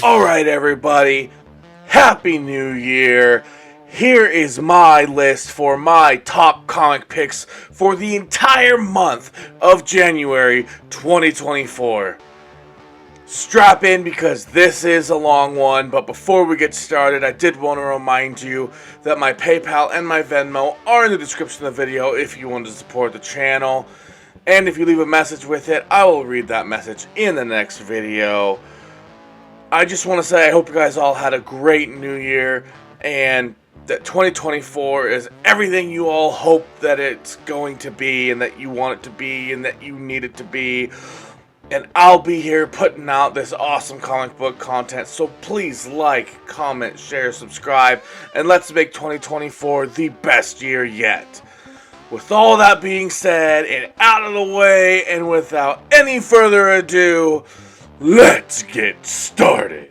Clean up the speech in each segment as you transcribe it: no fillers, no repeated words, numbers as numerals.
Alright, everybody, Happy New Year! Here is my list for my top comic picks for the entire month of January 2024. Strap in because this is a long one, but before we get started, I did want to remind you that my PayPal and my Venmo are in the description of the video if you want to support the channel. And if you leave a message with it, I will read that message in the next video. I just want to say I hope you guys all had a great new year and that 2024 is everything you all hope that it's going to be and that you want it to be and that you need it to be. And I'll be here putting out this awesome comic book content, so please like, comment, share, subscribe, and let's make 2024 the best year yet. With all that being said and out of the way and without any further ado, let's get started.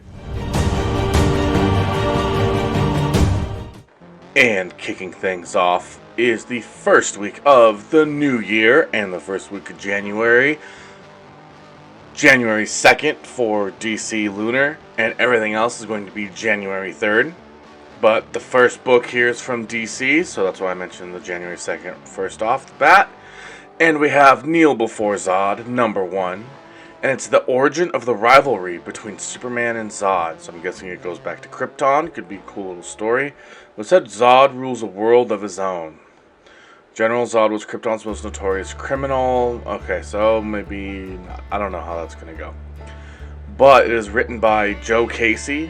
And kicking things off is the first week of the new year and the first week of January. January 2nd for DC Lunar, and everything else is going to be January 3rd. But the first book here is from DC, so that's why I mentioned the January 2nd first off the bat. And we have Kneel Before Zod, #1. And it's the origin of the rivalry between Superman and Zod. So I'm guessing it goes back to Krypton. Could be a cool little story. It said Zod rules a world of his own. General Zod was Krypton's most notorious criminal. Okay, so maybe... I don't know how that's going to go. But it is written by Joe Casey.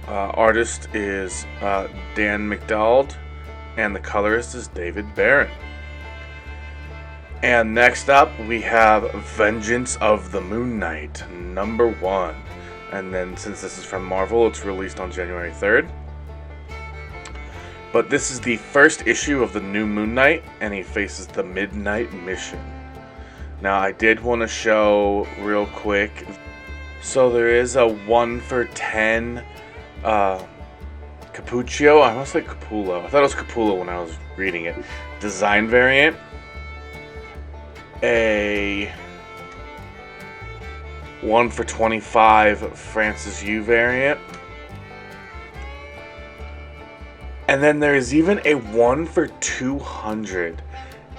Artist is Dan McDowell. And the colorist is David Barron. And next up, we have Vengeance of the Moon Knight, #1. And then, since this is from Marvel, it's released on January 3rd. But this is the first issue of the new Moon Knight, and he faces the Midnight Mission. Now, I did want to show real quick. So there is a 1-for-10 Capuccio. I almost said Capullo. I thought it was Capullo when I was reading it. Design variant. A 1-for-25 Francis Yu variant. And then there's even a 1-for-200.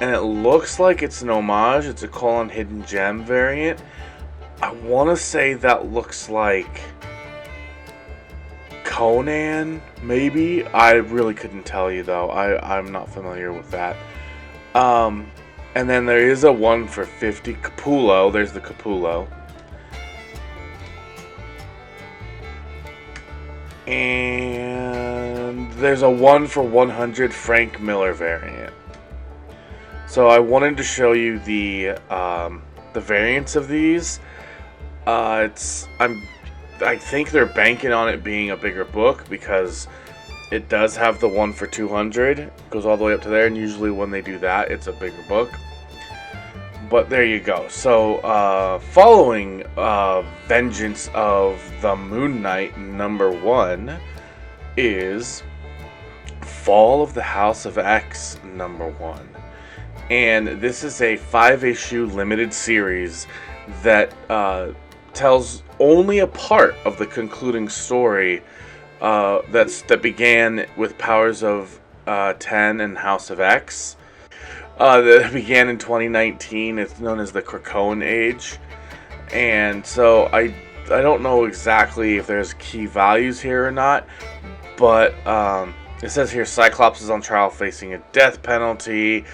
And it looks like it's an homage. It's a Colin Hidden Gem variant. I want to say that looks like Conan, maybe? I really couldn't tell you, though. I'm not familiar with that. And then there is a 1-for-50 Capullo. There's the Capullo. And there's a 1-for-100 Frank Miller variant. So I wanted to show you the variants of these. I think they're banking on it being a bigger book because it does have the 1-for-200. It goes all the way up to there, and usually when they do that, it's a bigger book. But there you go. So, following Vengeance of the Moon Knight, #1, is Fall of the House of X, #1. And this is a 5-issue limited series that tells only a part of the concluding story that began with Powers of 10 and House of X. That began in 2019. It's known as the Krakoan Age. And so I don't know exactly if there's key values here or not, but it says here Cyclops is on trial facing a death penalty,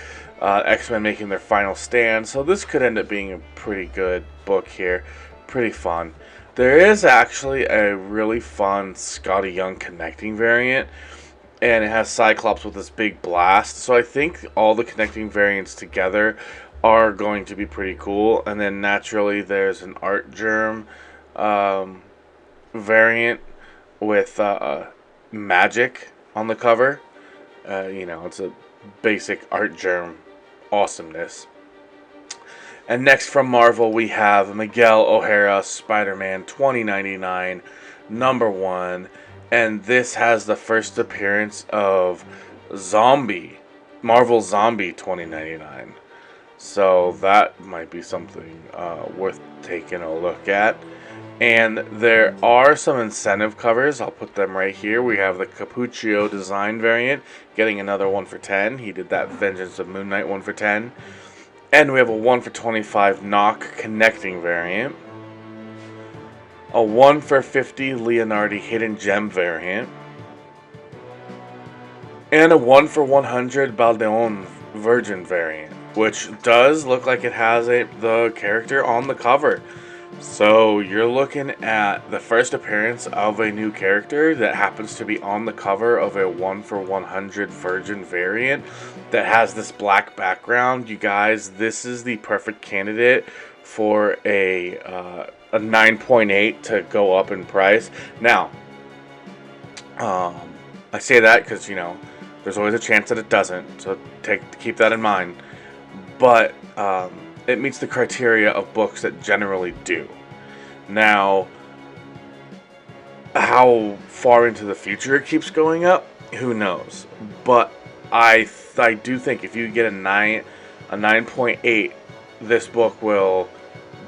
X-Men making their final stand, so this could end up being a pretty good book here, pretty fun. There is actually a really fun Scotty Young connecting variant, and it has Cyclops with this big blast, so I think all the connecting variants together are going to be pretty cool. And then naturally there's an Art Germ variant with magic on the cover. It's a basic Art Germ awesomeness. And next from Marvel we have Miguel O'Hara Spiderman 2099 #1, and this has the first appearance of Marvel Zombie 2099. So that might be something worth taking a look at. And there are some incentive covers. I'll put them right here. We have the Capuccio design variant, getting another 1 for 10. He did that Vengeance of Moon Knight 1 for 10. And we have a 1 for 25 Knock connecting variant. A 1 for 50 Leonardi Hidden Gem variant. And a 1 for 100 Baldeon Virgin variant, which does look like it has the character on the cover. So you're looking at the first appearance of a new character that happens to be on the cover of a 1 for 100 Virgin variant that has this black background. You guys, this is the perfect candidate for a 9.8 to go up in price. Now, I say that because, you know, there's always a chance that it doesn't, so keep that in mind. But it meets the criteria of books that generally do. Now, how far into the future it keeps going up, who knows? But I do think if you get a 9.8, this book will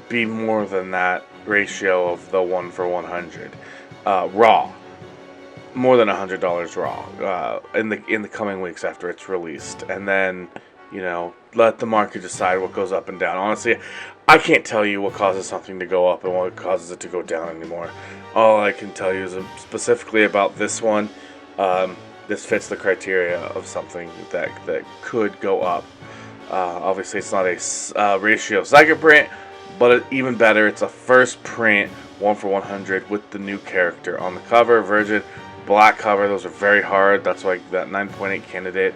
be more than that ratio of the 1 for 100 raw. More than $100 raw in the coming weeks after it's released, and then, you know, let the market decide what goes up and down. Honestly, I can't tell you what causes something to go up and what causes it to go down anymore. All I can tell you is specifically about this one. This fits the criteria of something that could go up. Obviously, it's not a ratio second print, but even better, it's a first print 1 for 100 with the new character on the cover. Virgin black cover. Those are very hard. That's why that 9.8 candidate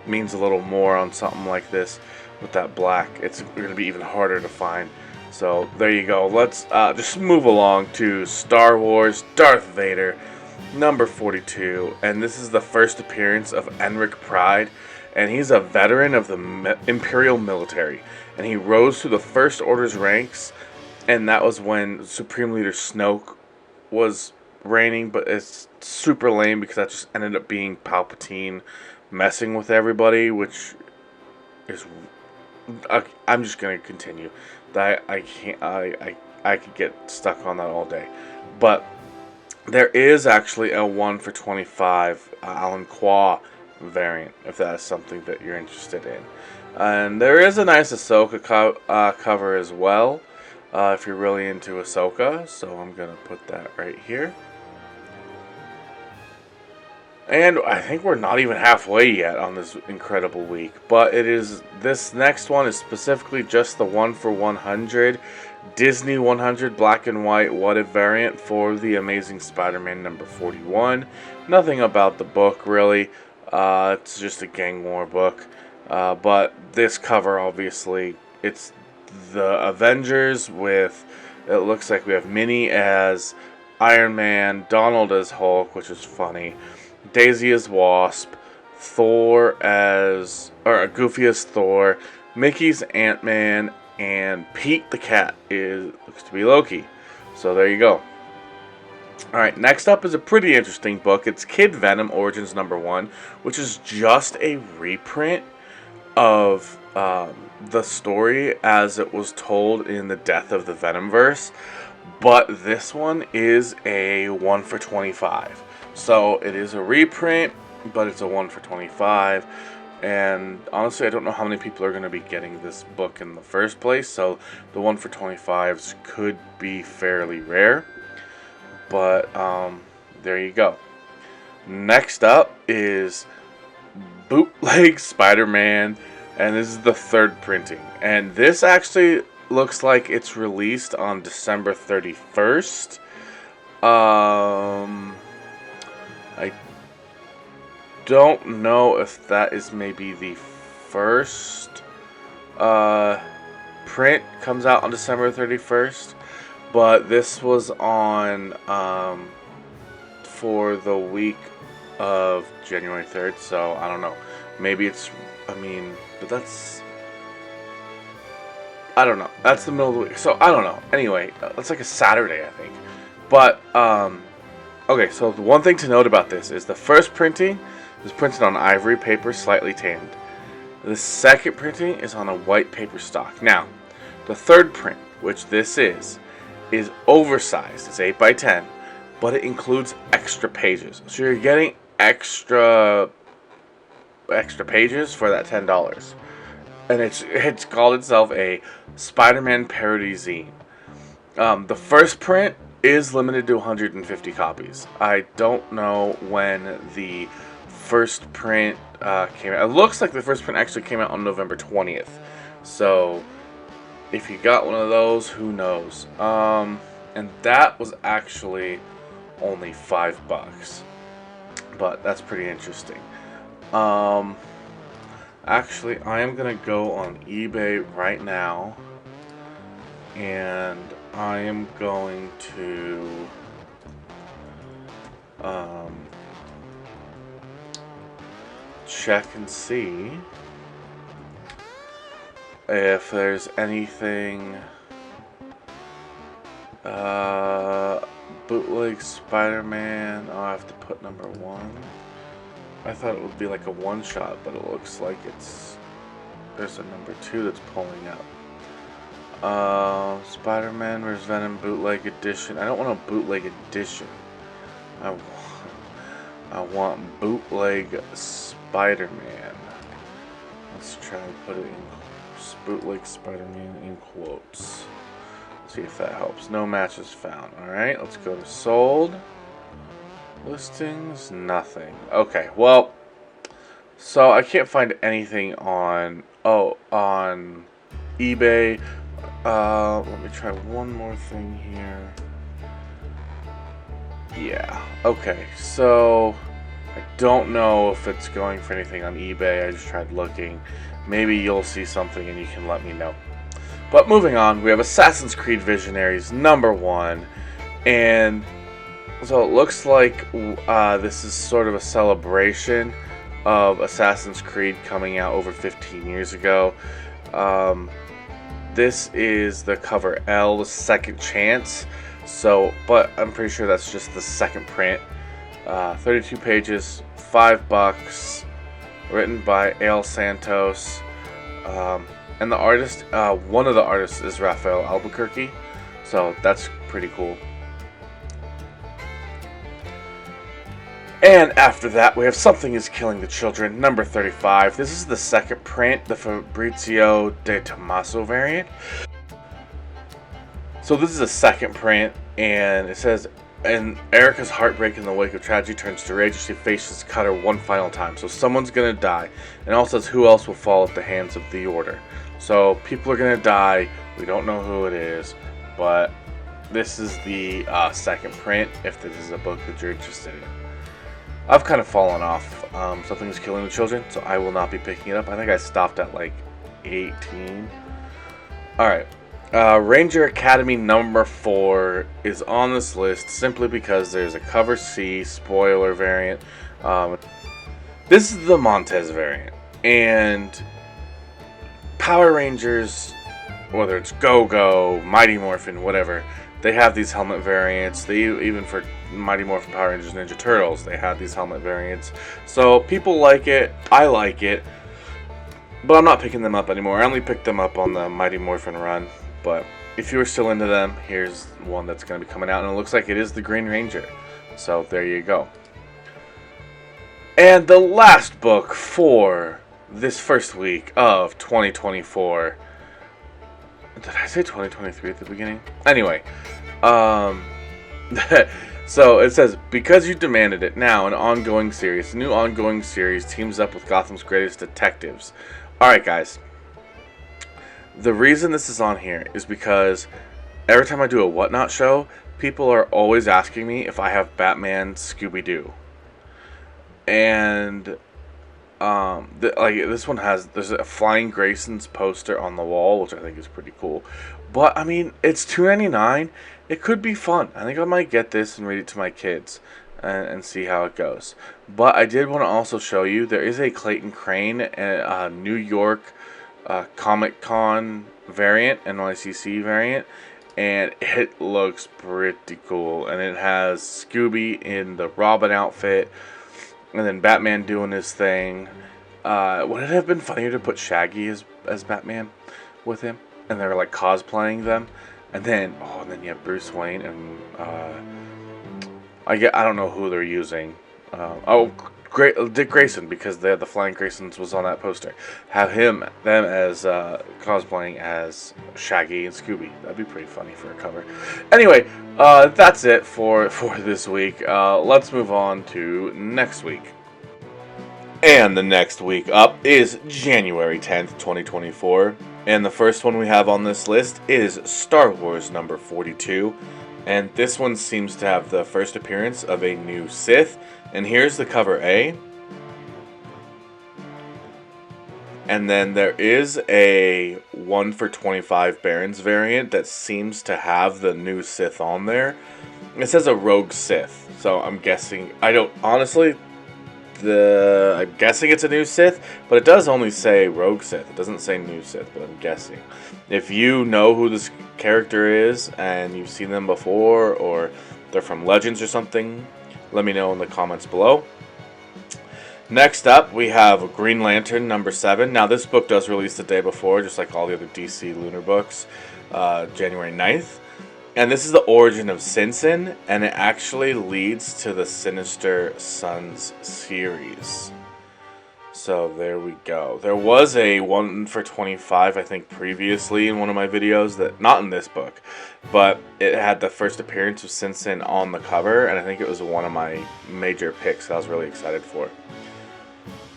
means a little more on something like this with that black. It's going to be even harder to find. So there you go. Let's just move along to Star Wars Darth Vader number 42, and this is the first appearance of Enric Pride, and he's a veteran of the Imperial military, and he rose through the First Order's ranks, and that was when Supreme Leader Snoke was reigning. But it's super lame because that just ended up being Palpatine messing with everybody, which is I'm just gonna continue. That I could get stuck on that all day. But there is actually a 1 for 25 Alan Qua variant, if that is something that you're interested in. And there is a nice Ahsoka cover as well, if you're really into Ahsoka. So I'm gonna put that right here. And I think we're not even halfway yet on this incredible week. But this next one is specifically just the 1 for 100 Disney 100 black and white what if variant for the Amazing Spider-Man number 41. Nothing about the book really. It's just a gang war book. But this cover, obviously, it's the Avengers with, it looks like we have Minnie as Iron Man, Donald as Hulk, which is funny, Daisy as Wasp, Goofy as Thor, Mickey's Ant-Man, and Pete the Cat looks to be Loki. So there you go. Alright, next up is a pretty interesting book. It's Kid Venom Origins number 1, which is just a reprint of the story as it was told in the Death of the Venomverse. But this one is a 1 for 25. So it is a reprint, but it's a 1 for 25. And honestly, I don't know how many people are going to be getting this book in the first place. So the 1 for 25s could be fairly rare. But there you go. Next up is Bootleg Spider-Man. And this is the third printing. And this actually looks like it's released on December 31st. I don't know if that is maybe the first print comes out on December 31st, but this was on for the week of January 3rd, so I don't know. Maybe it's, but that's, I don't know. That's the middle of the week, so I don't know. Anyway, that's like a Saturday, I think. But, okay, so the one thing to note about this is the first printing is printed on ivory paper, slightly tanned. The second printing is on a white paper stock. Now, the third print, which this is is oversized. It's 8 by 10, but it includes extra pages. So you're getting extra pages for that $10. And it's called itself a Spider-Man parody zine. The first print is limited to 150 copies. I don't know when the first print came out. It looks like the first print actually came out on November 20th. So if you got one of those, who knows? And that was actually only $5. But that's pretty interesting. Actually, I am going to go on eBay right now. And I am going to check and see if there's anything bootleg Spider-Man. Oh, I have to put number 1. I thought it would be like a one-shot, but it looks like there's a number 2 that's pulling up. Spider-Man vs. Venom bootleg edition. I don't want a bootleg edition. I want bootleg Spider-Man. Let's try to put it in bootleg Spider-Man in quotes. See if that helps. No matches found. Alright, let's go to sold. Listings, nothing. Okay, well, so I can't find anything on eBay. Let me try one more thing here. Yeah, okay, so I don't know if it's going for anything on eBay. I just tried looking. Maybe you'll see something and you can let me know. But moving on, we have Assassin's Creed Visionaries #1, and so it looks like this is sort of a celebration of Assassin's Creed coming out over 15 years ago. This is the cover L, the second chance. So, but I'm pretty sure that's just the second print. 32 pages, $5. Written by Ale Santos. And the artist, one of the artists is Rafael Albuquerque. So that's pretty cool. And after that, we have Something is Killing the Children, number 35. This is the second print, the Fabrizio De Tommaso variant. So this is a second print, and it says, and Erica's heartbreak in the wake of tragedy turns to rage as she faces Cutter one final time. So someone's gonna die, and also says who else will fall at the hands of the Order. So people are gonna die. We don't know who it is, but this is the second print. If this is a book that you're interested in. I've kind of fallen off. Something's Killing the Children, so I will not be picking it up. I think I stopped at like 18. Alright. Ranger Academy #4 is on this list simply because there's a cover C spoiler variant. This is the Montez variant. And Power Rangers, whether it's Go-Go, Mighty Morphin, whatever, they have these helmet variants. They even for Mighty Morphin Power Rangers Ninja Turtles, they have these helmet variants. So people like it. I like it. But I'm not picking them up anymore. I only picked them up on the Mighty Morphin run. But if you were still into them, here's one that's going to be coming out. And it looks like it is the Green Ranger. So there you go. And the last book for this first week of 2024. Did I say 2023 at the beginning? Anyway. So it says, because you demanded it, now an ongoing series. A new ongoing series teams up with Gotham's greatest detectives. Alright guys. The reason this is on here is because every time I do a Whatnot show, people are always asking me if I have Batman Scooby-Doo. And like this one there's a Flying Grayson's poster on the wall, which I think is pretty cool. But I mean, it's $2.99. It could be fun. I think I might get this and read it to my kids and see how it goes. But I did want to also show you there is a Clayton Crane New York Comic Con variant, NYCC variant, and it looks pretty cool. And it has Scooby in the Robin outfit, and then Batman doing his thing. Would it have been funnier to put Shaggy as Batman with him, and they were like cosplaying them? And then you have Bruce Wayne and I don't know who they're using. Dick Grayson, because the Flying Graysons was on that poster. Have them as cosplaying as Shaggy and Scooby. That'd be pretty funny for a cover. Anyway, that's it for this week. Let's move on to next week. And the next week up is January 10th, 2024. And the first one we have on this list is Star Wars number 42. And this one seems to have the first appearance of a new Sith. And here's the cover A. And then there is a 1 for 25 Barons variant that seems to have the new Sith on there. It says a Rogue Sith. So I'm guessing, I'm guessing it's a new Sith, but it does only say Rogue Sith. It doesn't say new Sith, but I'm guessing. If you know who this character is and you've seen them before, or they're from Legends or something, let me know in the comments below. Next up, we have Green Lantern number 7. Now, this book does release the day before, just like all the other DC Lunar books, January 9th. And this is the origin of Sin Sin, and it actually leads to the Sinister Sons series. So there we go. There was a 1 for 25, I think, previously in one of my videos, that not in this book, but it had the first appearance of Sin Sin on the cover, and I think it was one of my major picks that I was really excited for.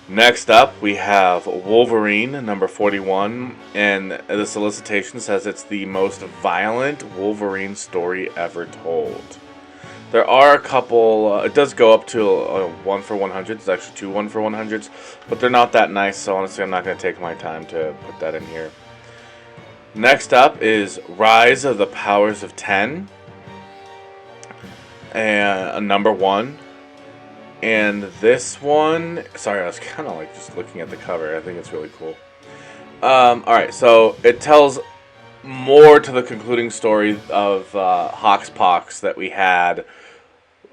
Next up, we have Wolverine, number 41, and the solicitation says it's the most violent Wolverine story ever told. There are a couple, it does go up to a 1 for 100, it's actually 2 1 for 100s, but they're not that nice, so honestly I'm not going to take my time to put that in here. Next up is Rise of the Powers of 10, and number 1. And this one, sorry, I was kind of like just looking at the cover. I think it's really cool. Alright, so it tells more to the concluding story of Hoxpox that we had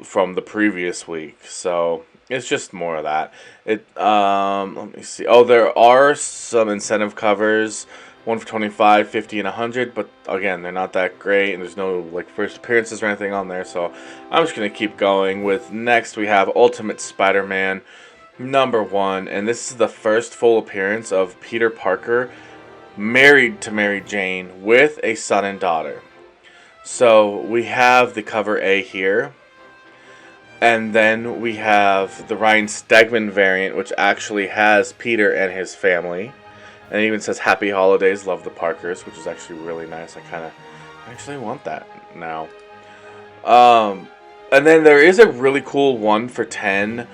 from the previous week. So it's just more of that. Let me see. Oh, there are some incentive covers. 1 for 25, 50, and 100, but again, they're not that great, and there's no like first appearances or anything on there, so I'm just going to keep going with next we have Ultimate Spider-Man number 1, and this is the first full appearance of Peter Parker married to Mary Jane with a son and daughter. So we have the cover A here, and then we have the Ryan Stegman variant, which actually has Peter and his family. And it even says Happy Holidays, love the Parkers, which is actually really nice. I actually want that now. And then there is a really cool 1 for 10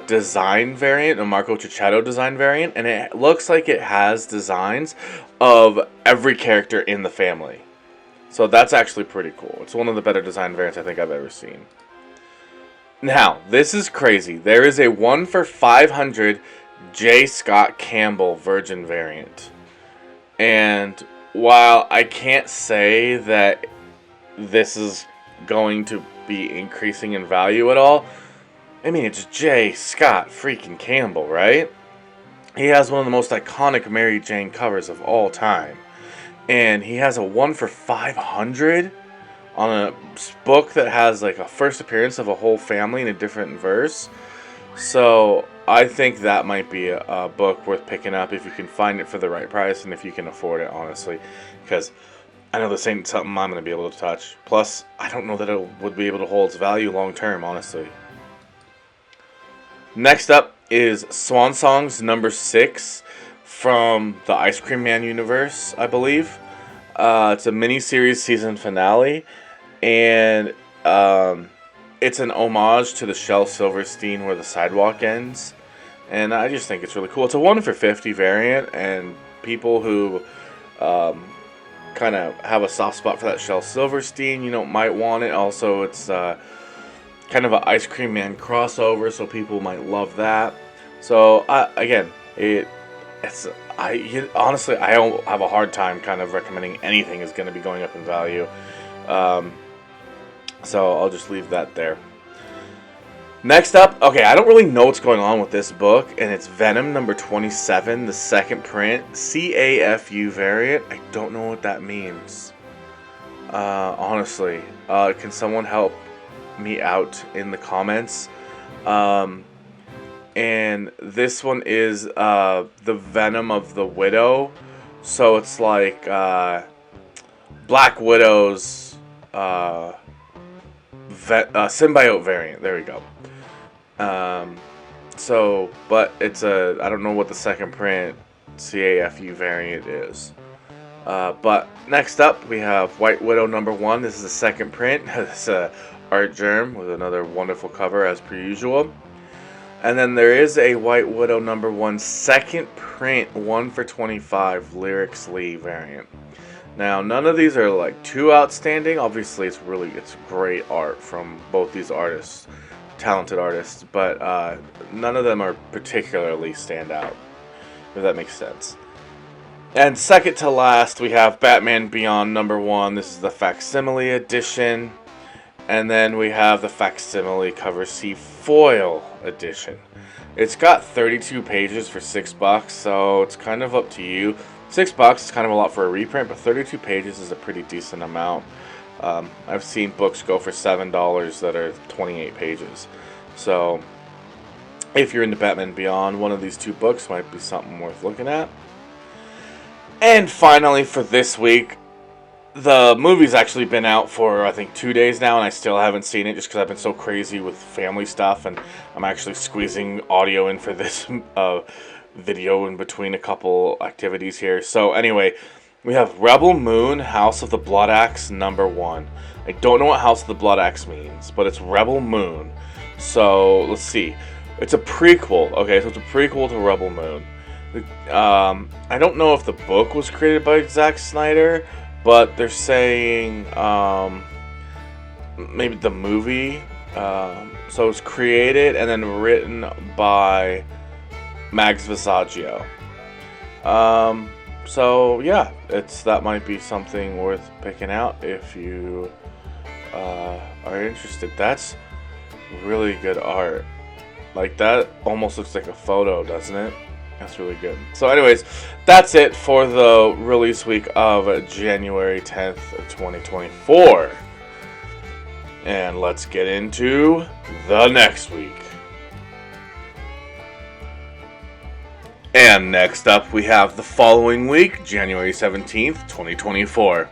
design variant, a Marco Cicchetto design variant, and it looks like it has designs of every character in the family. So that's actually pretty cool. It's one of the better design variants I think I've ever seen. Now, this is crazy. There is a 1 for 500 J. Scott Campbell Virgin variant. And while I can't say that this is going to be increasing in value at all, I mean, it's J. Scott freaking Campbell, right? He has one of the most iconic Mary Jane covers of all time. And he has a 1 for 500 on a book that has like a first appearance of a whole family in a different verse. So I think that might be a book worth picking up if you can find it for the right price and if you can afford it, honestly. Because I know this ain't something I'm going to be able to touch. Plus, I don't know that it would be able to hold its value long term, honestly. Next up is Swan Songs number 6 from the Ice Cream Man universe, I believe. It's a mini-series season finale. And it's an homage to the Shel Silverstein Where the Sidewalk Ends. And I just think it's really cool. It's a 1 for 50 variant, and people who kind of have a soft spot for that Shel Silverstein, might want it. Also, it's kind of an Ice Cream Man crossover, so people might love that. So, again, honestly, I don't have a hard time kind of recommending anything is going to be going up in value. So I'll just leave that there. Next up, okay, I don't really know what's going on with this book, and it's Venom number 27, the second print, CAFU variant. I don't know what that means. Honestly, can someone help me out in the comments? Um, and this one is the Venom of the Widow. So it's like Black Widow's symbiote variant. There we go. But it's I don't know what the second print CAFU variant is. But next up, we have White Widow #1. This is the second print. It's Art Germ with another wonderful cover as per usual. And then there is a White Widow #1 second print 1 for 25 Lyrics Lee variant. Now, none of these are like too outstanding. Obviously, it's great art from both these artists, talented artists, but none of them are particularly stand out, if that makes sense. And second to last, we have Batman Beyond #1. This is the facsimile edition. And then we have the facsimile cover C foil edition. It's got 32 pages for $6, so it's kind of up to you. $6 is kind of a lot for a reprint, but 32 pages is a pretty decent amount. I've seen books go for $7 that are 28 pages. So if you're into Batman Beyond, one of these two books might be something worth looking at. And finally, for this week, the movie's actually been out for, I think, 2 days now, and I still haven't seen it just because I've been so crazy with family stuff, and I'm actually squeezing audio in for this video in between a couple activities here. So anyway, we have Rebel Moon, House of the Blood Axe #1. I don't know what House of the Blood Axe means, but it's Rebel Moon. So let's see. It's a prequel. Okay, so it's a prequel to Rebel Moon. I don't know if the book was created by Zack Snyder, but they're saying maybe the movie. So it's created and then written by Max Visaggio. So yeah, that might be something worth picking out if you are interested. That's really good art. Like, that almost looks like a photo, doesn't it? That's really good. So anyways, that's it for the release week of January 10th, 2024. And let's get into the next week. And next up, we have the following week, January 17th, 2024.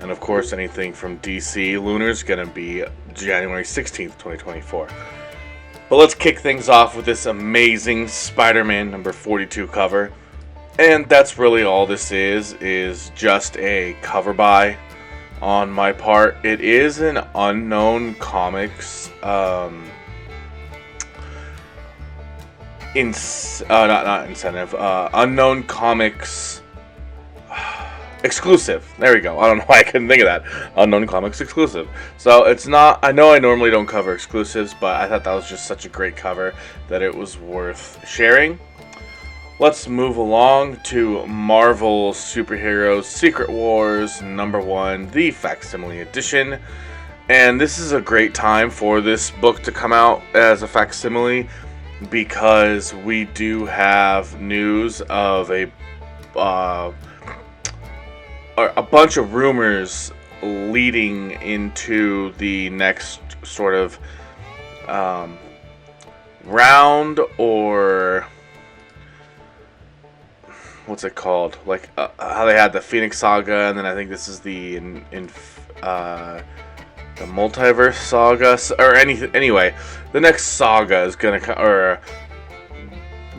And of course, anything from DC Lunar is going to be January 16th, 2024. But let's kick things off with this amazing Spiderman #42 cover. And that's really all this is just a cover buy on my part. It is an Unknown Comics Unknown Comics exclusive. There we go. I don't know why I couldn't think of that. Unknown Comics exclusive. So it's not, I know I normally don't cover exclusives, but I thought that was just such a great cover that it was worth sharing. Let's move along to Marvel Superheroes Secret Wars #1, the facsimile edition. And this is a great time for this book to come out as a facsimile, because we do have news of a bunch of rumors leading into the next sort of round, or what's it called? Like how they had the Phoenix Saga, and then I think this is the Multiverse Saga, or anything. Anyway, the next saga is gonna or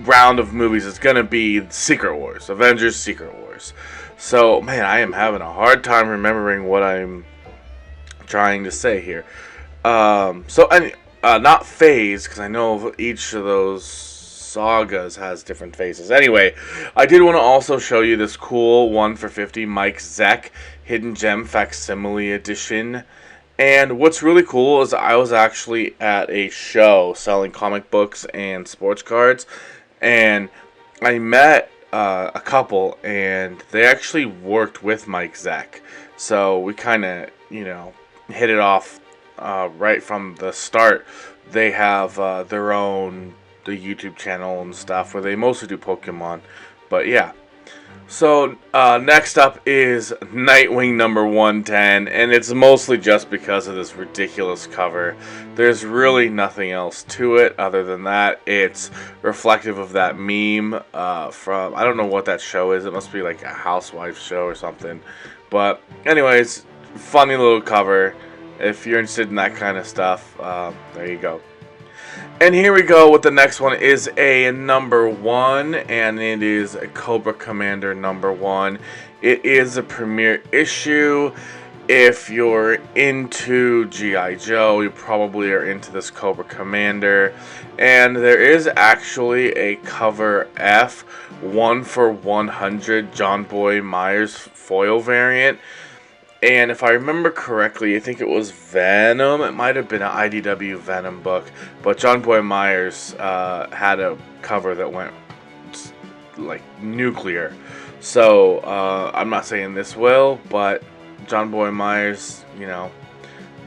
round of movies is gonna be Secret Wars, Avengers Secret Wars. So, man, I am having a hard time remembering what I'm trying to say here. Not phase, because I know each of those sagas has different phases. Anyway, I did want to also show you this cool 1 for 50 Mike Zeck Hidden Gem Facsimile Edition. And what's really cool is I was actually at a show selling comic books and sports cards, and I met a couple, and they actually worked with Mike Zeck. So we kind of, hit it off right from the start. They have their own the YouTube channel and stuff where they mostly do Pokemon. But yeah. So next up is Nightwing number 110, and it's mostly just because of this ridiculous cover. There's really nothing else to it other than that. It's reflective of that meme from, I don't know what that show is. It must be like a housewife show or something. But anyways, funny little cover. If you're interested in that kind of stuff, there you go. And here we go with the next one is a number 1, and it is a Cobra Commander number 1. It is a premiere issue. If you're into G.I. Joe, you probably are into this Cobra Commander. And there is actually a cover F 1/100 John Boy Myers foil variant. And if I remember correctly, I think it was Venom. It might have been an IDW Venom book. But John Boy Myers had a cover that went like nuclear. So I'm not saying this will, but John Boy Myers, you know,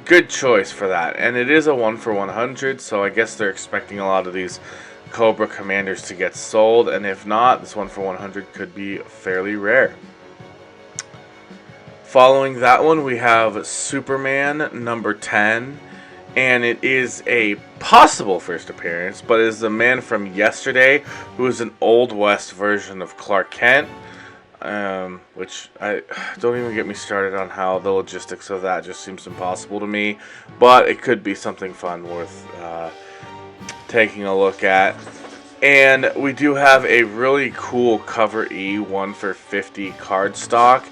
good choice for that. And it is a 1/100, so I guess they're expecting a lot of these Cobra Commanders to get sold. And if not, this 1/100 could be fairly rare. Following that one, we have Superman number 10, and it is a possible first appearance, but it is the man from yesterday who is an Old West version of Clark Kent, which I don't even get me started on how the logistics of that just seems impossible to me, but it could be something fun worth taking a look at. And we do have a really cool cover E 1/50 cardstock.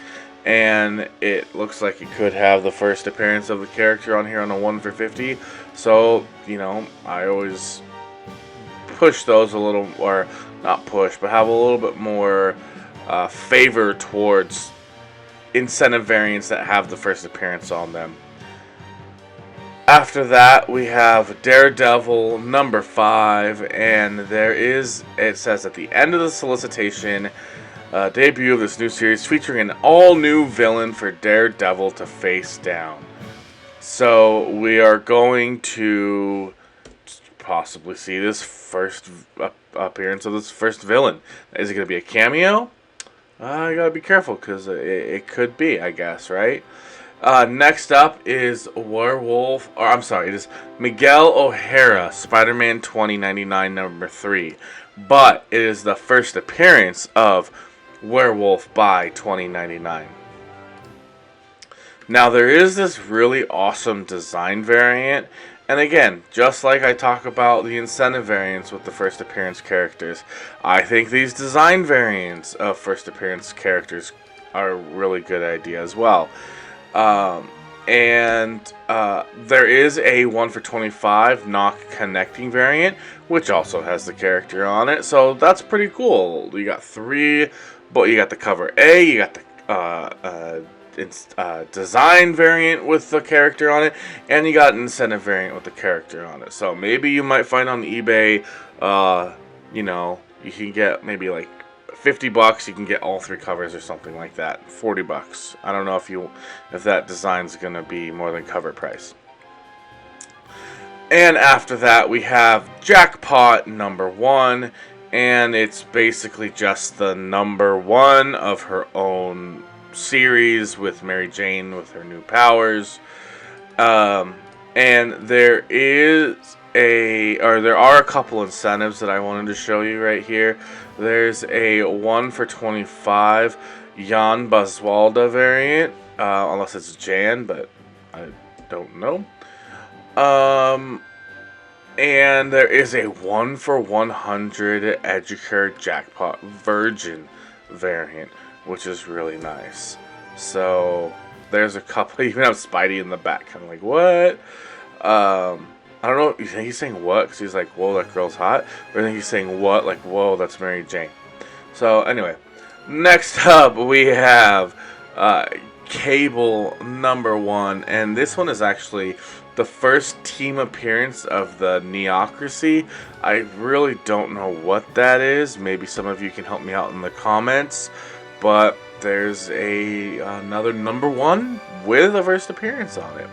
And it looks like it could have the first appearance of the character on here on a 1/50. So, you know, I always push those a little, or not push, but have a little bit more favor towards incentive variants that have the first appearance on them. After that, we have Daredevil number 5, and it says at the end of the solicitation, debut of this new series featuring an all-new villain for Daredevil to face down. So we are going to possibly see this first appearance of this first villain. Is it going to be a cameo? I gotta be careful because it could be, I guess, right? Next up is it is Miguel O'Hara, Spider-Man 2099 number 3. But it is the first appearance of Werewolf by 2099. Now there is this really awesome design variant, and again, just like I talk about the incentive variants with the first appearance characters, I think these design variants of first appearance characters are a really good idea as well. There is a 1/25 knock connecting variant, which also has the character on it, so that's pretty cool. You got 3. But you got the cover A, you got the design variant with the character on it, and you got an incentive variant with the character on it. So maybe you might find on eBay, you know, you can get maybe like $50. You can get all 3 covers or something like that. $40. I don't know if that design's gonna be more than cover price. And after that, we have Jackpot number 1. And it's basically just the number 1 of her own series with Mary Jane with her new powers. And there are a couple incentives that I wanted to show you right here. There's a 1/25 Jan Baswalda variant, unless it's Jan, but I don't know. And there is a 1/100 Educare Jackpot Virgin variant, which is really nice. So there's a couple. Even have Spidey in the back. I'm like, what? I don't know. You think he's saying what? Because he's like, whoa, that girl's hot. Or I think he's saying what? Like, whoa, that's Mary Jane. So anyway, next up we have Cable number 1, and this one is actually the first team appearance of the Neocracy. I really don't know what that is. Maybe some of you can help me out in the comments. But there's another number 1 with a first appearance on it.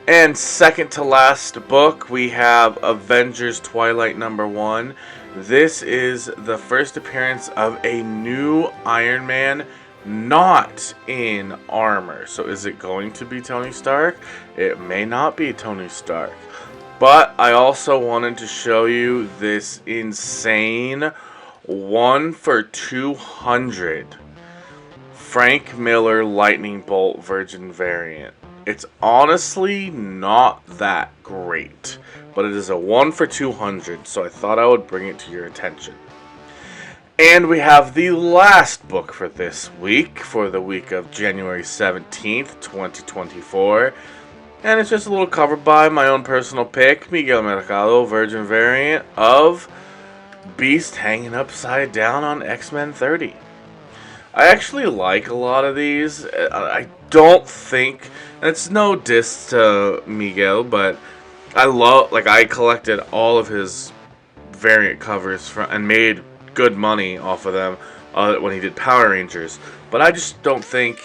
And second to last book, we have Avengers Twilight number 1. This is the first appearance of a new Iron Man not in armor. So is it going to be Tony Stark? It may not be Tony Stark. But I also wanted to show you this insane 1 for 200 Frank Miller Lightning Bolt Virgin variant. It's honestly not that great, but it is a 1 for 200, so I thought I would bring it to your attention. And we have the last book for this week, for the week of January 17th, 2024. And it's just a little cover by my own personal pick, Miguel Mercado, Virgin variant of Beast hanging upside down on X-Men 30. I actually like a lot of these. I don't think, and it's no diss to Miguel, but I collected all of his variant covers and made good money off of them when he did Power Rangers. But I just don't think,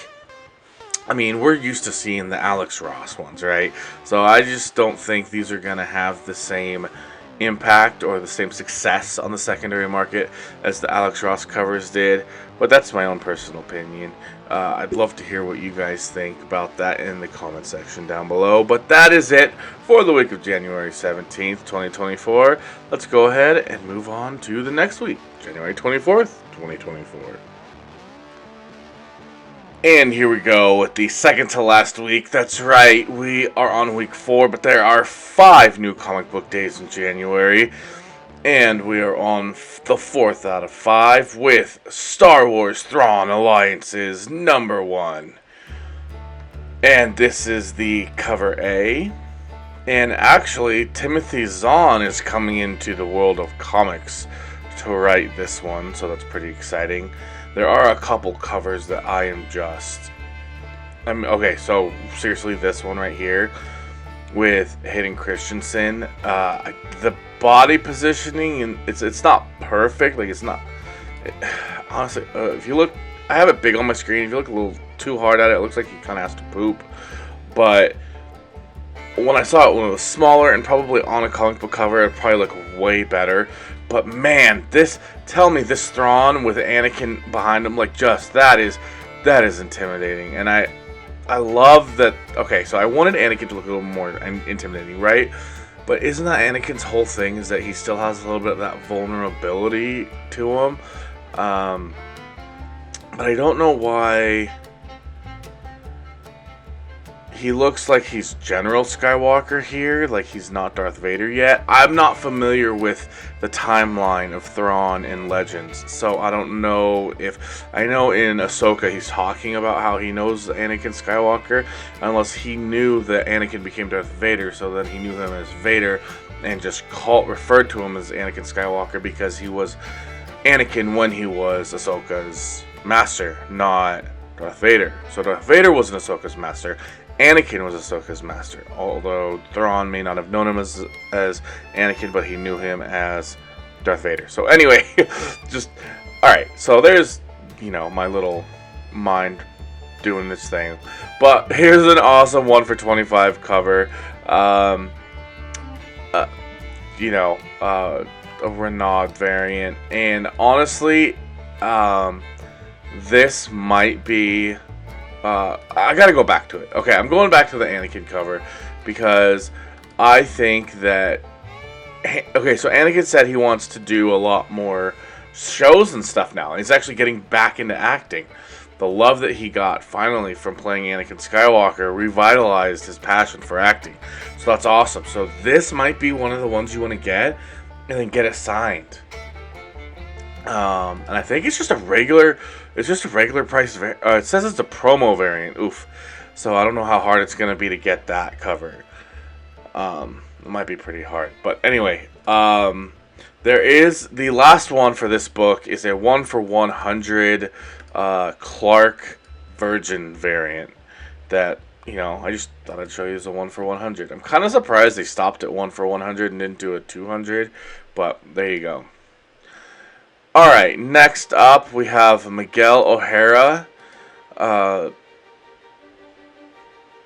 I mean, we're used to seeing the Alex Ross ones, right? So I just don't think these are going to have the same impact or the same success on the secondary market as the Alex Ross covers did, but that's my own personal opinion. I'd love to hear what you guys think about that in the comment section down below. But that is it for the week of January 17th, 2024. Let's go ahead and move on to the next week, January 24th, 2024. And here we go with the second to last week. That's right, we are on week 4, but there are 5 new comic book days in January. And we are on the 4th out of 5 with Star Wars Thrawn Alliance's number 1. And this is the cover A. And actually, Timothy Zahn is coming into the world of comics to write this one, so that's pretty exciting. There are a couple covers that I am just... okay, so seriously, this one right here with Hayden Christensen, the body positioning, and it's not perfect. Like, it's not... honestly, if you look... I have it big on my screen. If you look a little too hard at it, it looks like he kind of has to poop. But when I saw it when it was smaller and probably on a comic book cover, it'd probably look way better. But man, tell me this Thrawn with Anakin behind him, like, just, that is intimidating. And I love that. Okay, so I wanted Anakin to look a little more intimidating, right? But isn't that Anakin's whole thing, is that he still has a little bit of that vulnerability to him? But I don't know why he looks like he's General Skywalker here, like he's not Darth Vader yet. I'm not familiar with the timeline of Thrawn in Legends, so I don't know if... I know in Ahsoka he's talking about how he knows Anakin Skywalker, unless he knew that Anakin became Darth Vader, so then he knew him as Vader and just referred to him as Anakin Skywalker because he was Anakin when he was Ahsoka's master, not Darth Vader. So Darth Vader wasn't Ahsoka's master. Anakin was Ahsoka's master, although Thrawn may not have known him as Anakin, but he knew him as Darth Vader. So anyway, just, alright, so there's, my little mind doing this thing. But here's an awesome 1 for 25 cover. A Renaud variant. And honestly, this might be... I gotta go back to it. Okay, I'm going back to the Anakin cover because I think that... Okay, so Anakin said he wants to do a lot more shows and stuff now. And he's actually getting back into acting. The love that he got finally from playing Anakin Skywalker revitalized his passion for acting. So that's awesome. So this might be one of the ones you want to get and then get it signed. And I think it's just a regular... It's just a regular price. It says it's a promo variant. Oof. So I don't know how hard it's going to be to get that cover. It might be pretty hard. But anyway, there is... The last one for this book is a 1 for 100 Clark Virgin variant. That, I just thought I'd show you as a 1 for 100. I'm kind of surprised they stopped at 1 for 100 and didn't do a 200. But there you go. Alright, next up we have Miguel O'Hara,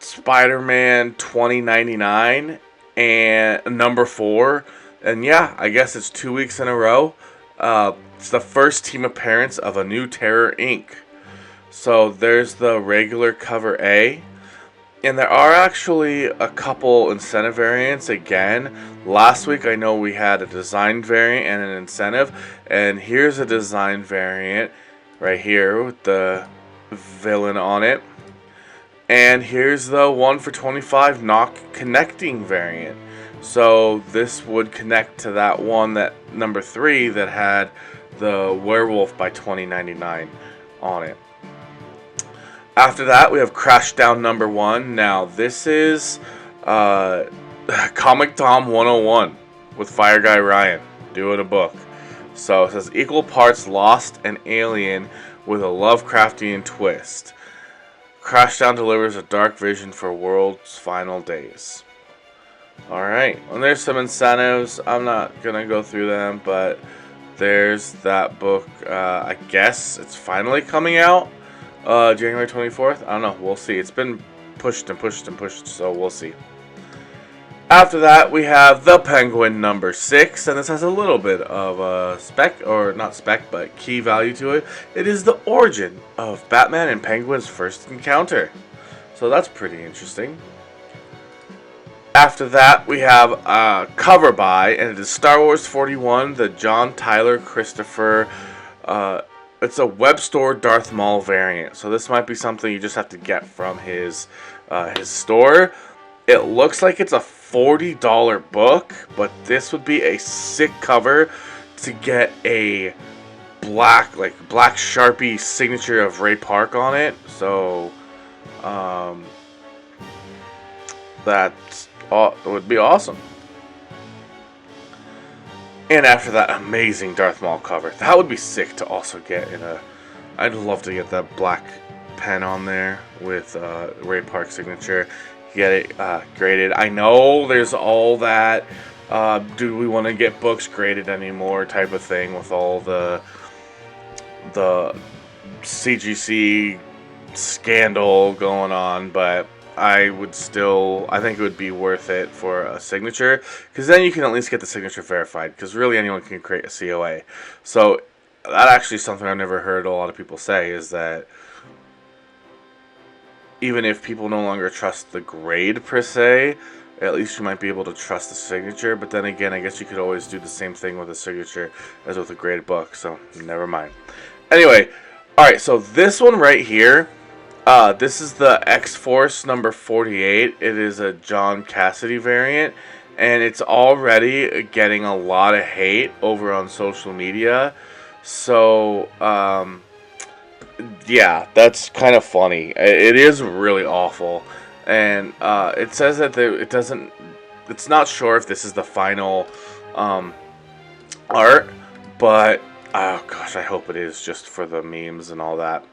Spiderman 2099, and number 4. And yeah, I guess it's 2 weeks in a row. It's the first team appearance of a new Terror Inc. So there's the regular cover A. And there are actually a couple incentive variants again. Last week I know we had a design variant and an incentive. And here's a design variant right here with the villain on it. And here's the 1 for 25 knock connecting variant. So this would connect to that one, that number 3 that had the werewolf by 2099 on it. After that, we have Crash Down number 1. Now, this is Comic Tom 101 with Fire Guy Ryan doing a book. So it says equal parts Lost and Alien with a Lovecraftian twist. Crash Down delivers a dark vision for world's final days. Alright, and there's some incentives. I'm not going to go through them, but there's that book. I guess it's finally coming out. January 24th? I don't know. We'll see. It's been pushed and pushed and pushed, so we'll see. After that, we have The Penguin number 6, and this has a little bit of spec, or not spec, but key value to it. It is the origin of Batman and Penguin's first encounter. So that's pretty interesting. After that, we have a cover by, and it is Star Wars 41, the John Tyler Christopher. It's a web store Darth Maul variant, so this might be something you just have to get from his store. It looks like it's a $40 book, but this would be a sick cover to get a black Sharpie signature of Ray Park on it. So it would be awesome. And after that amazing Darth Maul cover, that would be sick to also get in a. I'd love to get that black pen on there with Ray Park signature. Get it graded. I know there's all that. Do we want to get books graded anymore? Type of thing with all the CGC scandal going on, but I think it would be worth it for a signature, because then you can at least get the signature verified, because really anyone can create a COA. So that actually is something I've never heard a lot of people say, is that even if people no longer trust the grade per se, at least you might be able to trust the signature. But then again, I guess you could always do the same thing with a signature as with a graded book, so never mind. Anyway, alright, so this one right here, this is the X-Force number 48. It is a John Cassidy variant, and it's already getting a lot of hate over on social media. So, yeah, that's kind of funny. It is really awful, and it says that it's not sure if this is the final art, but oh gosh, I hope it is, just for the memes and all that.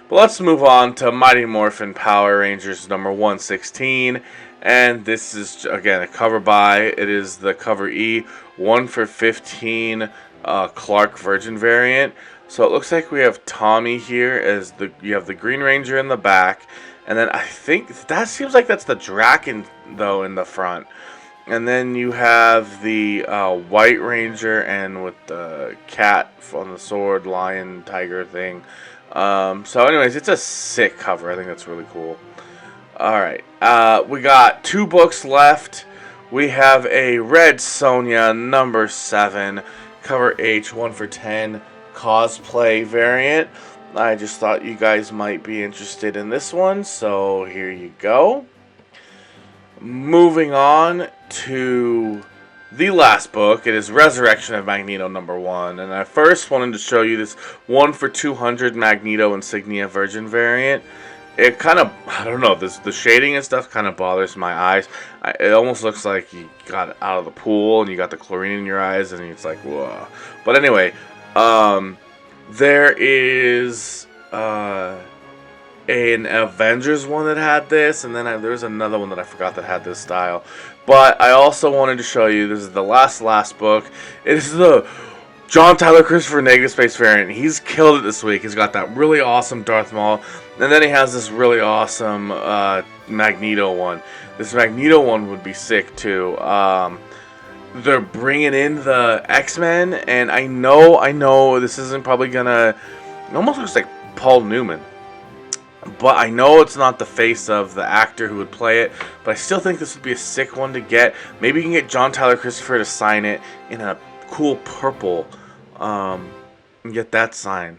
But let's move on to Mighty Morphin Power Rangers number 116, and this is again a cover by. It is the cover E, 1 for 15 Clark Virgin variant. So it looks like we have Tommy here as you have the Green Ranger in the back, and then I think that seems like that's the Draken though in the front, and then you have the White Ranger and with the cat on the sword, lion, tiger thing. So anyways, it's a sick cover. I think that's really cool. Alright, we got 2 books left. We have a Red Sonja number 7, cover H, 1 for 10 cosplay variant. I just thought you guys might be interested in this one, so here you go. Moving on to the last book, it is Resurrection of Magneto number 1, and I first wanted to show you this 1 for 200 Magneto Insignia Virgin variant. It kind of, I don't know, the shading and stuff kind of bothers my eyes. It almost looks like you got out of the pool and you got the chlorine in your eyes, and it's like, whoa. But anyway, there is an Avengers one that had this, and then there's another one that I forgot that had this style. But I also wanted to show you, this is the last book. It is the John Tyler Christopher Negative Space variant. He's killed it this week. He's got that really awesome Darth Maul, and then he has this really awesome Magneto one. This Magneto one would be sick too. they're bringing in the X-Men, and I know this isn't probably gonna, it almost looks like Paul Newman, but I know it's not the face of the actor who would play it, but I still think this would be a sick one to get. Maybe you can get John Tyler Christopher to sign it in a cool purple, and get that signed.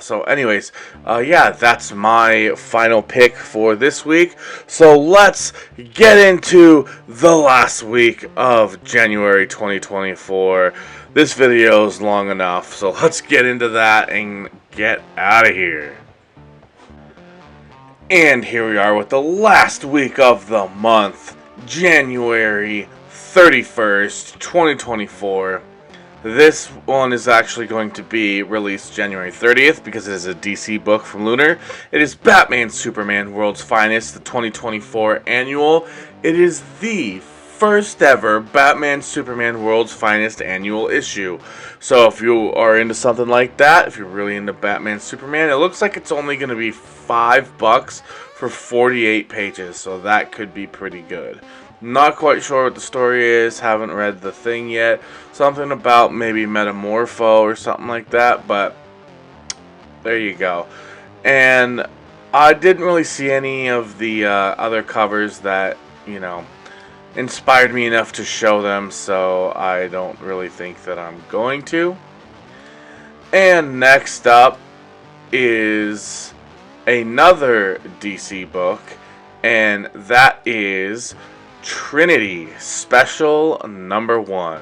So anyways, yeah, that's my final pick for this week. So let's get into the last week of January 2024. This video is long enough, so let's get into that and get out of here. And here we are with the last week of the month, January 31st, 2024. This one is actually going to be released January 30th because it is a DC book from Lunar. It is Batman Superman World's Finest, the 2024 annual. It is the first ever Batman Superman World's Finest annual issue. So if you are into something like that, if you're really into Batman Superman, it looks like it's only going to be $5 for 48 pages. So that could be pretty good. Not quite sure what the story is, haven't read the thing yet. Something about maybe Metamorpho or something like that, but there you go. And I didn't really see any of the other covers that, you know, inspired me enough to show them, so I don't really think that I'm going to. And next up is another DC book, and that is Trinity Special number 1.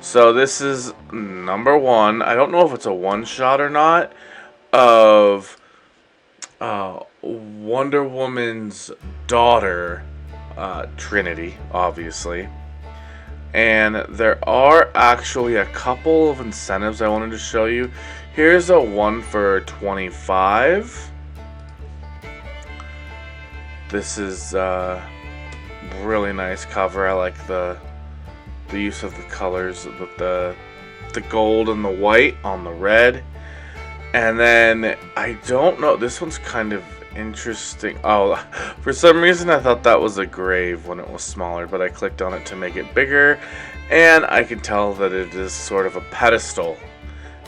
So this is number 1. I don't know if it's a one-shot or not of Wonder Woman's daughter, Trinity, obviously. And there are actually a couple of incentives I wanted to show you. Here's a one for 25. This is really nice cover. I like the use of the colors with the gold and the white on the red. And then I don't know, this one's kind of interesting. Oh, for some reason I thought that was a grave when it was smaller, but I clicked on it to make it bigger, and I can tell that it is sort of a pedestal.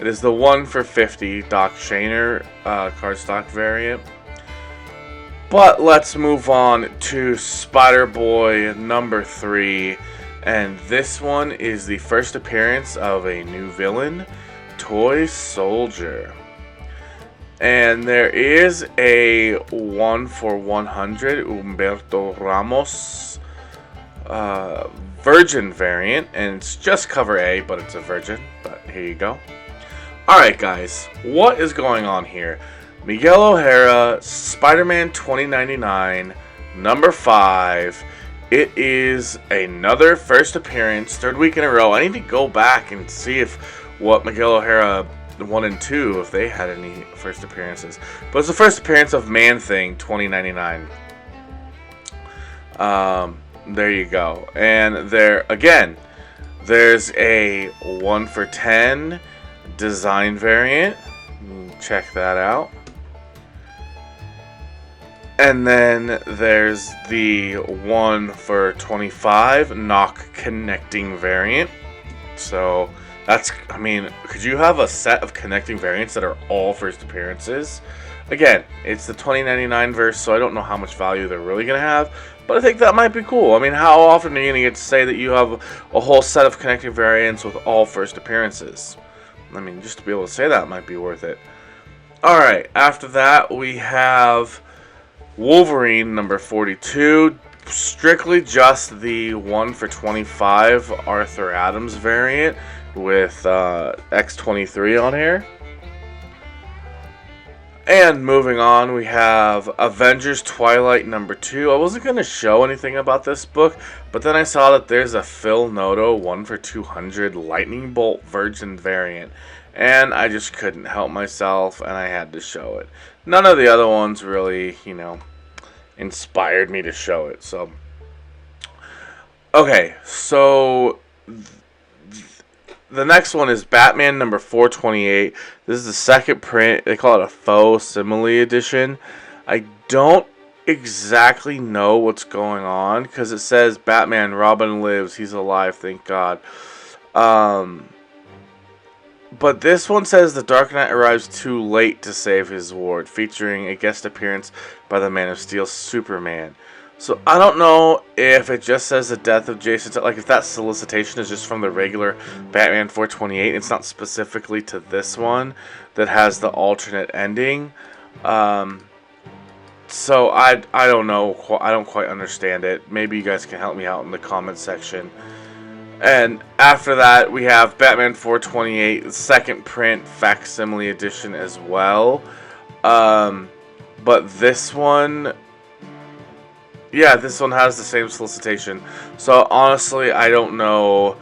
It is the 1 for 50 Doc Shaner cardstock variant. But let's move on to Spider-Boy number 3, and this one is the first appearance of a new villain, Toy Soldier. And there is a 1 for 100 Humberto Ramos Virgin variant, and it's just cover A, but it's a Virgin, but here you go. Alright guys, what is going on here? Miguel O'Hara, Spider-Man 2099, number 5. It is another first appearance, 3rd week in a row. I need to go back and see if what Miguel O'Hara 1 and 2, if they had any first appearances. But it's the first appearance of Man-Thing 2099. There you go. And there, again, there's a 1 for 10 design variant. Check that out. And then there's the 1 for 25 knock connecting variant. So that's, I mean, could you have a set of connecting variants that are all first appearances? Again, it's the 2099 verse, so I don't know how much value they're really going to have, but I think that might be cool. I mean, how often are you going to get to say that you have a whole set of connecting variants with all first appearances? I mean, just to be able to say that might be worth it. Alright, after that we have Wolverine number 42, strictly just the 1 for 25 Arthur Adams variant with X23 on here. And moving on, we have Avengers Twilight number 2. I wasn't going to show anything about this book, but then I saw that there's a Phil Noto 1 for 200 Lightning Bolt Virgin variant, and I just couldn't help myself, and I had to show it. None of the other ones really, you know, inspired me to show it. So, okay, so the next one is Batman number 428. This is the second print. They call it a faux simile edition. I don't exactly know what's going on because it says Batman, Robin lives, he's alive, thank God. But this one says the Dark Knight arrives too late to save his ward, featuring a guest appearance by the Man of Steel, Superman. So I don't know if it just says the death of Jason, like if that solicitation is just from the regular Batman 428, it's not specifically to this one that has the alternate ending. So I don't know, I don't quite understand it. Maybe you guys can help me out in the comment section. And after that, we have Batman 428, second print facsimile edition as well. But this one, yeah, this one has the same solicitation. So honestly, I don't know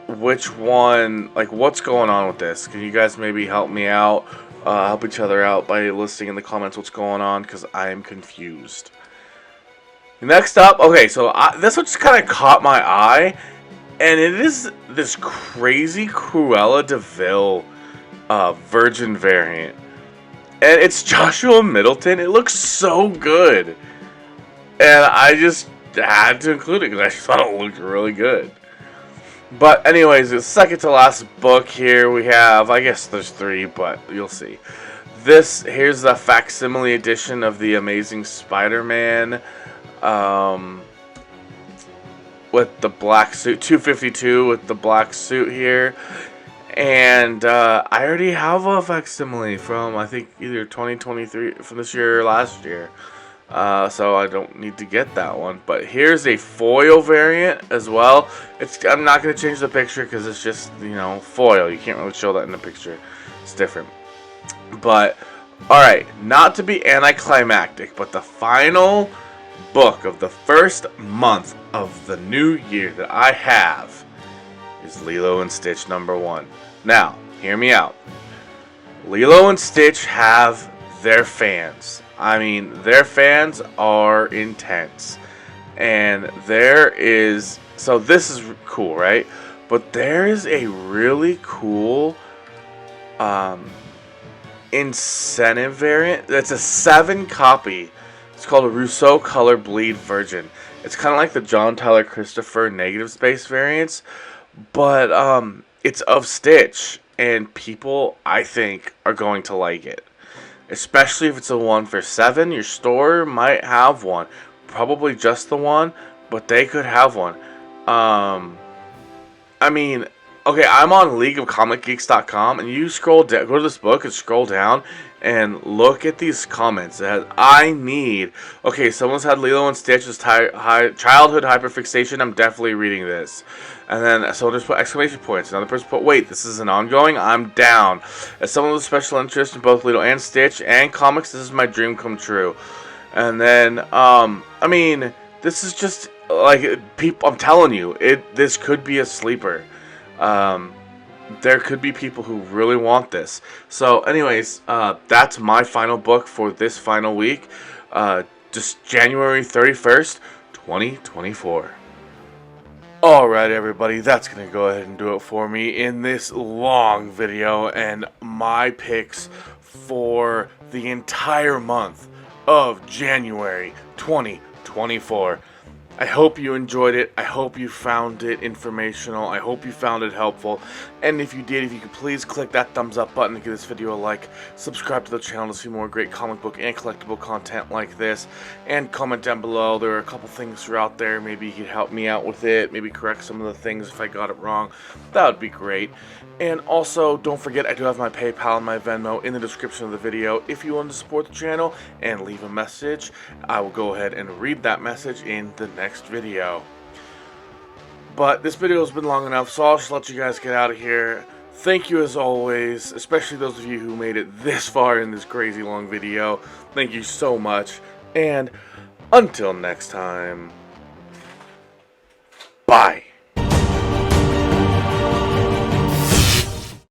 which one, like what's going on with this. Can you guys maybe help me out, help each other out by listing in the comments what's going on, because I am confused. Next up, okay, so this one just kind of caught my eye, and it is this crazy Cruella de Vil Virgin variant. And it's Joshua Middleton. It looks so good. And I just had to include it because I thought it looked really good. But anyways, the second to last book here we have, I guess there's 3, but you'll see. Here's the facsimile edition of the Amazing Spider-Man. With the black suit, 252 with the black suit here. And I already have a facsimile from, I think, either 2023, from this year or last year. So I don't need to get that one. But here's a foil variant as well. I'm not going to change the picture because it's just, you know, foil. You can't really show that in the picture. It's different. But, alright, not to be anticlimactic, but the final book of the first month of the new year that I have is Lilo and Stitch #1. Now, hear me out. Lilo and Stitch have their fans. I mean, their fans are intense. And so this is cool, right? But there is a really cool incentive variant. It's a 7 copy. It's called a Rousseau Color Bleed Virgin. It's kind of like the John Tyler Christopher negative space variants, but it's of Stitch, and people, I think, are going to like it. Especially if it's a 1 for 7. Your store might have one. Probably just the one, but they could have one. I mean, okay, I'm on leagueofcomicgeeks.com, and you scroll down, go to this book and scroll down and look at these comments. I need, okay, someone's had Lilo and Stitch's childhood hyperfixation. I'm definitely reading this. And then someone just put exclamation points. Another person put, wait, this is an ongoing? I'm down. As someone with special interest in both Lilo and Stitch and comics, this is my dream come true. And then, I mean, this is just, like, people, I'm telling you, this could be a sleeper. There could be people who really want this. So anyways, that's my final book for this final week. Just January 31st, 2024. Alright everybody, that's going to go ahead and do it for me in this long video and my picks for the entire month of January 2024. I hope you enjoyed it. I hope you found it informational. I hope you found it helpful. And if you did, if you could please click that thumbs up button to give this video a like. Subscribe to the channel to see more great comic book and collectible content like this. And comment down below. There are a couple things throughout there. Maybe you could help me out with it. Maybe correct some of the things if I got it wrong. That would be great. And also, don't forget, I do have my PayPal and my Venmo in the description of the video. If you want to support the channel and leave a message, I will go ahead and read that message in the next video. But this video has been long enough, so I'll just let you guys get out of here. Thank you as always, especially those of you who made it this far in this crazy long video. Thank you so much, and until next time, bye.